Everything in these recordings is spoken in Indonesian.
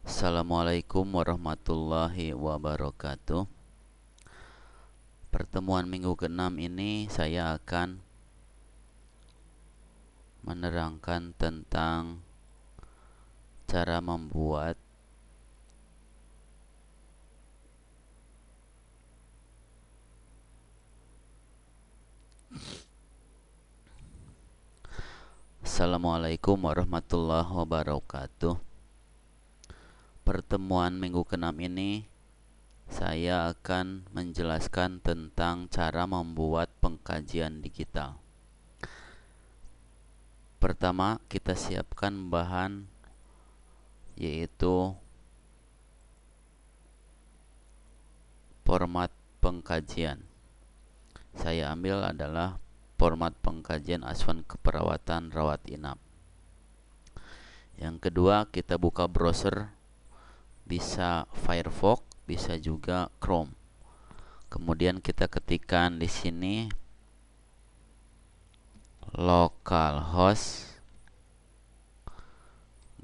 Assalamualaikum warahmatullahi wabarakatuh. Pertemuan minggu ke-6 ini saya akan menerangkan tentang cara membuat Assalamualaikum warahmatullahi wabarakatuh. Pertemuan minggu ke-6 ini saya akan menjelaskan tentang cara membuat pengkajian digital. Pertama, kita siapkan bahan yaitu format pengkajian. Saya ambil adalah format pengkajian asuhan keperawatan rawat inap. Yang kedua, kita buka browser, bisa Firefox, bisa juga Chrome. Kemudian kita ketikkan di sini localhost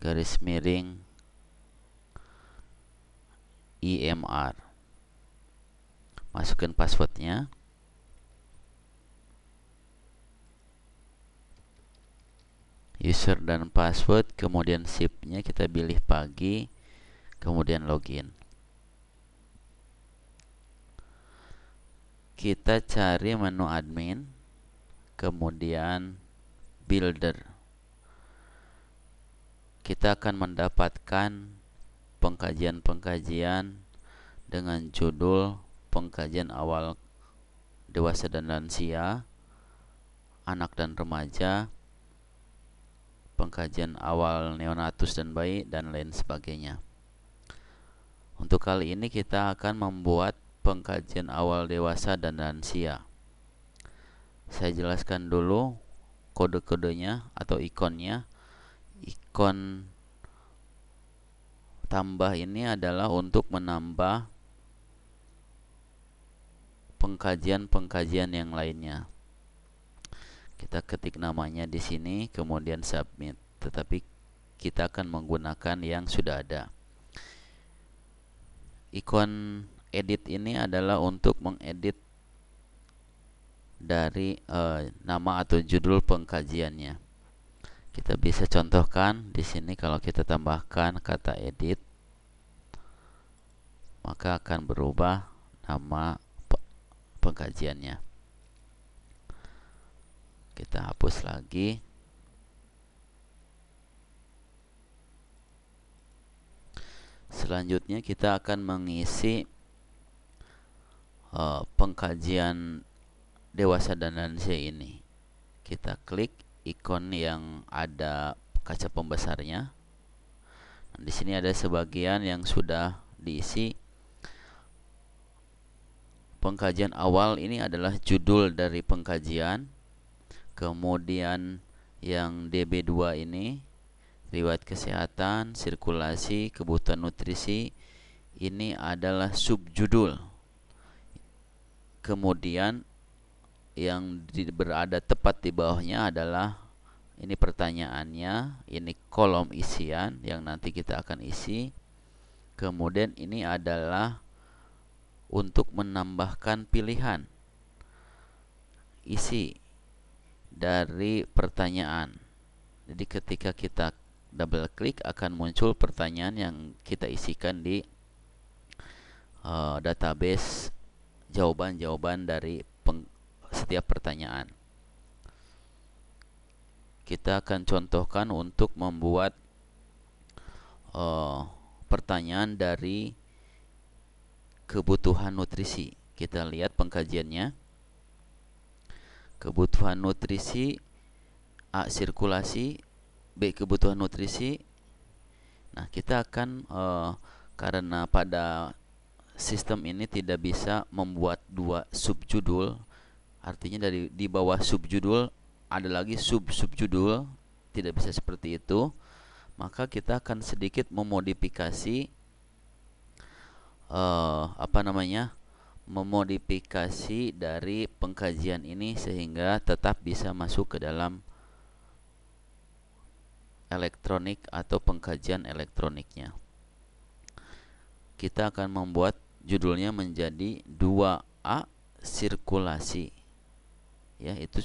garis miring IMR. Masukkan passwordnya. User dan password, kemudian shiftnya kita pilih pagi, kemudian login. Kita cari menu admin, kemudian builder. Kita akan mendapatkan pengkajian-pengkajian dengan judul pengkajian awal dewasa dan lansia, anak dan remaja, pengkajian awal neonatus dan bayi, dan lain sebagainya. Untuk kali ini kita akan membuat pengkajian awal dewasa dan lansia. Saya jelaskan dulu kode-kodenya atau ikonnya. Ikon tambah ini adalah untuk menambah pengkajian-pengkajian yang lainnya. Kita ketik namanya di sini, kemudian submit. Tetapi kita akan menggunakan yang sudah ada. Ikon edit ini adalah untuk mengedit dari nama atau judul pengkajiannya. Kita bisa contohkan di sini, kalau kita tambahkan kata edit, maka akan berubah nama pengkajiannya. Kita hapus lagi. Selanjutnya kita akan mengisi pengkajian dewasa dan lansia ini. Kita klik ikon yang ada kaca pembesarnya. Nah, di sini ada sebagian yang sudah diisi. Pengkajian awal ini adalah judul dari pengkajian. Kemudian yang DB2 ini riwayat kesehatan, sirkulasi, kebutuhan nutrisi, ini adalah subjudul. Kemudian yang berada tepat di bawahnya adalah ini pertanyaannya, ini kolom isian yang nanti kita akan isi. Kemudian ini adalah untuk menambahkan pilihan isi dari pertanyaan. Jadi ketika kita double klik akan muncul pertanyaan yang kita isikan di database jawaban-jawaban dari setiap pertanyaan. Kita akan contohkan untuk membuat pertanyaan dari kebutuhan nutrisi. Kita lihat pengkajiannya. Kebutuhan nutrisi, A. Sirkulasi, B. Kebutuhan nutrisi. Nah, kita akan karena pada sistem ini tidak bisa membuat dua subjudul, artinya di bawah subjudul ada lagi subjudul, tidak bisa seperti itu. Maka kita akan sedikit memodifikasi memodifikasi dari pengkajian ini sehingga tetap bisa masuk ke dalam elektronik atau pengkajian elektroniknya. kita akan membuat judulnya menjadi 2A sirkulasi. Ya, itu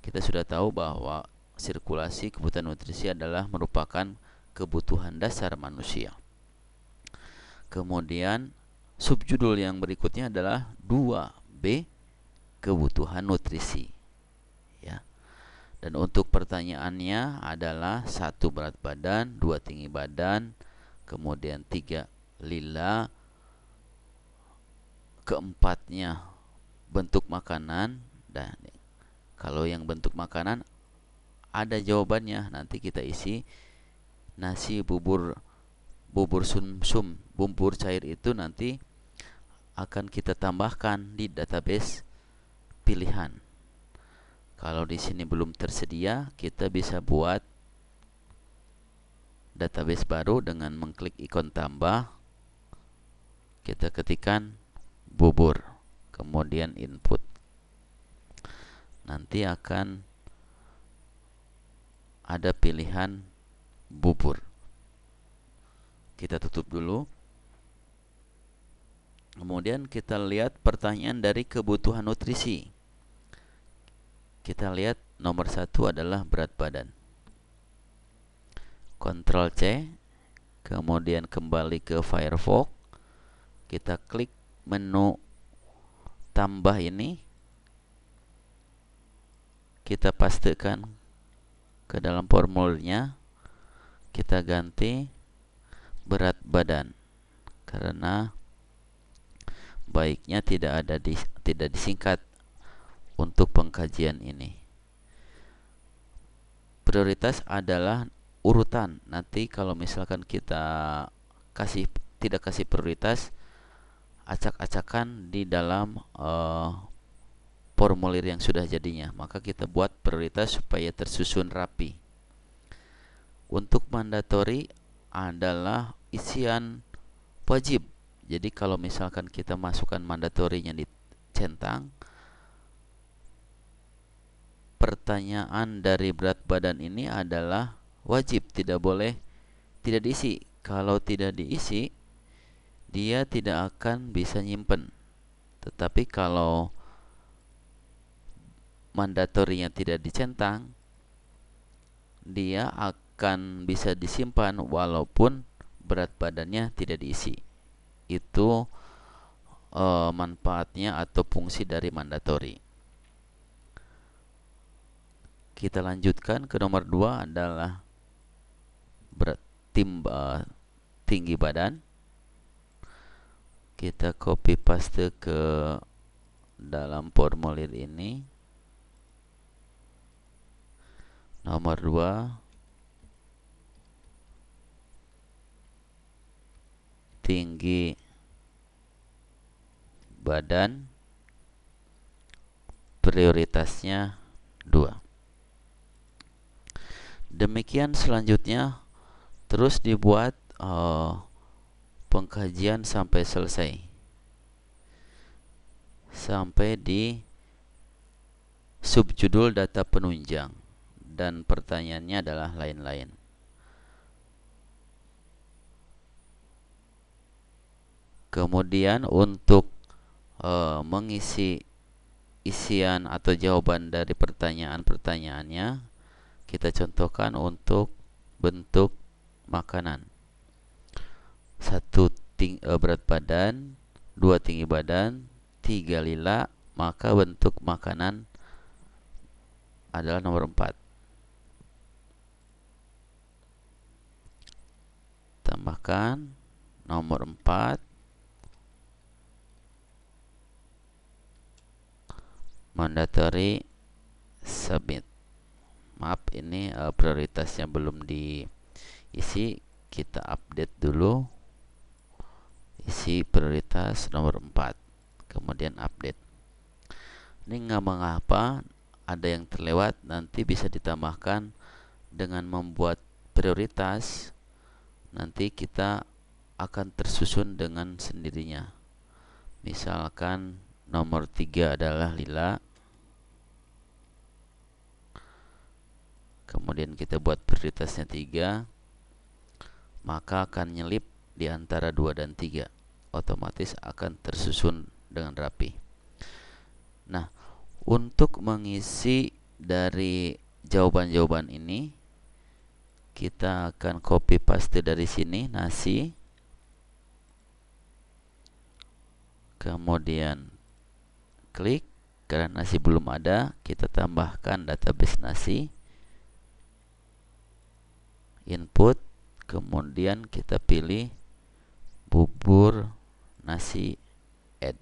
kita sudah tahu bahwa sirkulasi kebutuhan nutrisi adalah merupakan kebutuhan dasar manusia. Kemudian subjudul yang berikutnya adalah 2B kebutuhan nutrisi. Ya. Dan untuk pertanyaannya adalah 1 berat badan, 2 tinggi badan, kemudian 3 lila, keempatnya bentuk makanan. Dan kalau yang bentuk makanan ada jawabannya, nanti kita isi nasi, bubur sumsum, bubur cair itu nanti akan kita tambahkan di database pilihan. Kalau di sini belum tersedia, kita bisa buat database baru dengan mengklik ikon tambah. Kita ketikkan bubur, kemudian input. Nanti akan ada pilihan bubur. Kita tutup dulu. Kemudian kita lihat pertanyaan dari kebutuhan nutrisi. Kita lihat nomor 1 adalah berat badan. Ctrl C, kemudian kembali ke Firefox. Kita klik menu tambah ini. Kita pastekan ke dalam formulirnya. Kita ganti berat badan, karena baiknya tidak disingkat untuk pengkajian ini. Prioritas adalah urutan. Nanti kalau misalkan kita tidak kasih prioritas, acak-acakan di dalam formulir yang sudah jadinya. Maka kita buat prioritas supaya tersusun rapi. Untuk mandatory adalah isian wajib. Jadi kalau misalkan kita masukkan mandatorinya di centang, pertanyaan dari berat badan ini adalah wajib, tidak diisi. Kalau tidak diisi, dia tidak akan bisa nyimpen. Tetapi kalau mandatorinya tidak dicentang, dia akan bisa disimpan walaupun berat badannya tidak diisi. Itu manfaatnya atau fungsi dari mandatory. Kita lanjutkan ke nomor 2 adalah tinggi badan. Kita copy paste ke dalam formulir ini. Nomor 2, tinggi badan, prioritasnya 2. Demikian selanjutnya terus dibuat pengkajian sampai selesai, sampai di subjudul data penunjang, dan pertanyaannya adalah lain-lain. Kemudian untuk mengisi isian atau jawaban dari pertanyaan-pertanyaannya, kita contohkan untuk bentuk makanan. 1 berat badan, 2 tinggi badan, 3 lila, maka bentuk makanan adalah nomor 4. Tambahkan nomor 4. Mandatory submit. Maaf, ini prioritasnya belum diisi. Kita update dulu. Isi prioritas nomor 4, kemudian update. Ini nggak mengapa ada yang terlewat, nanti bisa ditambahkan dengan membuat prioritas. Nanti kita akan tersusun dengan sendirinya. Misalkan nomor 3 adalah lila, kemudian kita buat prioritasnya 3, maka akan nyelip di antara 2 dan 3. Otomatis akan tersusun dengan rapi. Nah, untuk mengisi dari jawaban-jawaban ini, kita akan copy paste dari sini nasi, kemudian klik. Karena nasi belum ada, kita tambahkan database nasi, input, kemudian kita pilih bubur nasi, add.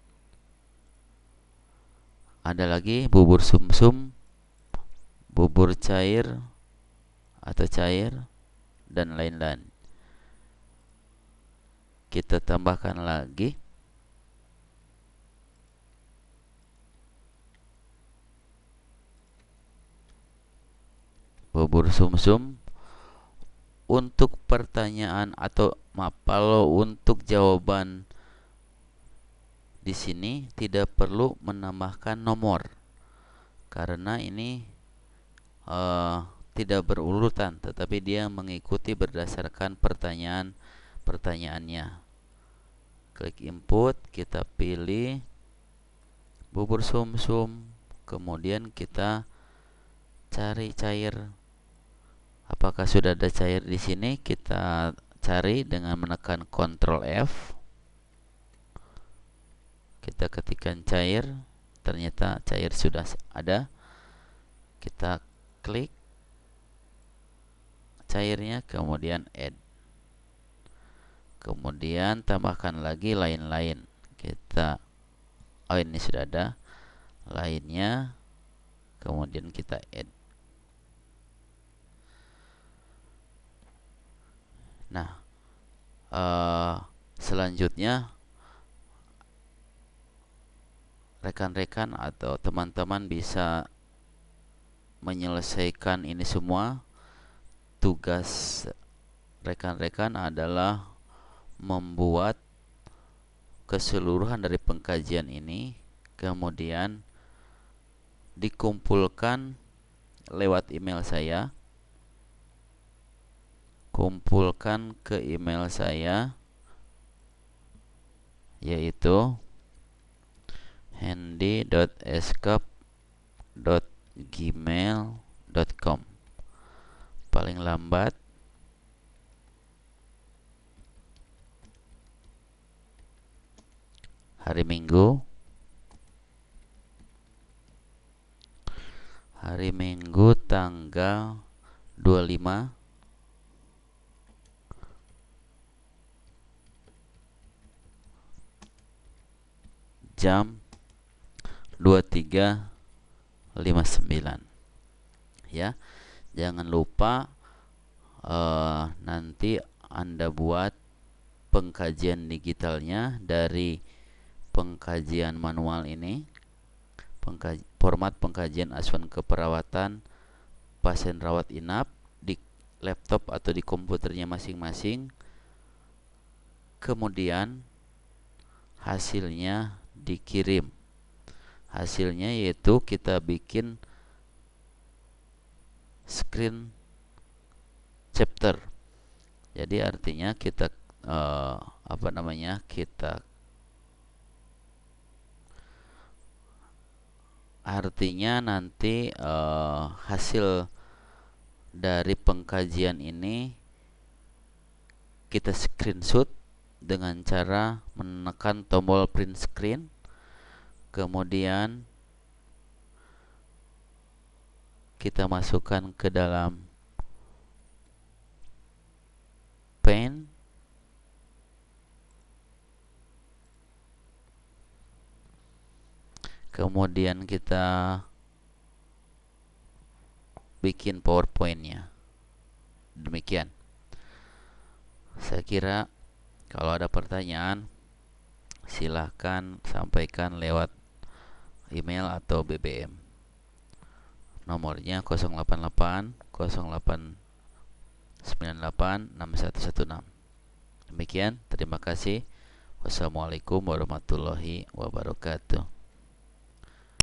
Ada lagi bubur sumsum, bubur cair atau cair, dan lain-lain. Kita tambahkan lagi bubur sumsum. Untuk pertanyaan atau kalau untuk jawaban di sini tidak perlu menambahkan nomor, karena ini tidak berurutan, tetapi dia mengikuti berdasarkan pertanyaannya. Klik input, kita pilih bubur sumsum, kemudian kita cari cair. Apakah sudah ada cair di sini? Kita cari dengan menekan Ctrl F. Kita ketikkan cair, ternyata cair sudah ada. Kita klik cairnya, kemudian add. Kemudian tambahkan lagi lain-lain. Ini sudah ada lainnya, kemudian kita add. Nah, selanjutnya rekan-rekan atau teman-teman bisa menyelesaikan ini semua. Tugas rekan-rekan adalah membuat keseluruhan dari pengkajian ini, kemudian dikumpulkan lewat email saya. Kumpulkan ke email saya, yaitu handy.escape.gmail.com. Paling lambat hari Minggu tanggal 25 jam 23.59. Ya, jangan lupa nanti Anda buat pengkajian digitalnya dari pengkajian manual ini, format pengkajian asuhan keperawatan pasien rawat inap di laptop atau di komputernya masing-masing. Kemudian hasilnya dikirim. Hasilnya yaitu kita bikin screen chapter. Jadi artinya kita nanti hasil dari pengkajian ini kita screenshot dengan cara menekan tombol print screen, kemudian kita masukkan ke dalam Paint, kemudian kita bikin PowerPoint-nya. Demikian. Saya kira kalau ada pertanyaan silahkan sampaikan lewat email atau BBM. Nomornya 088 0898 6116. Demikian, terima kasih. Wassalamualaikum warahmatullahi wabarakatuh.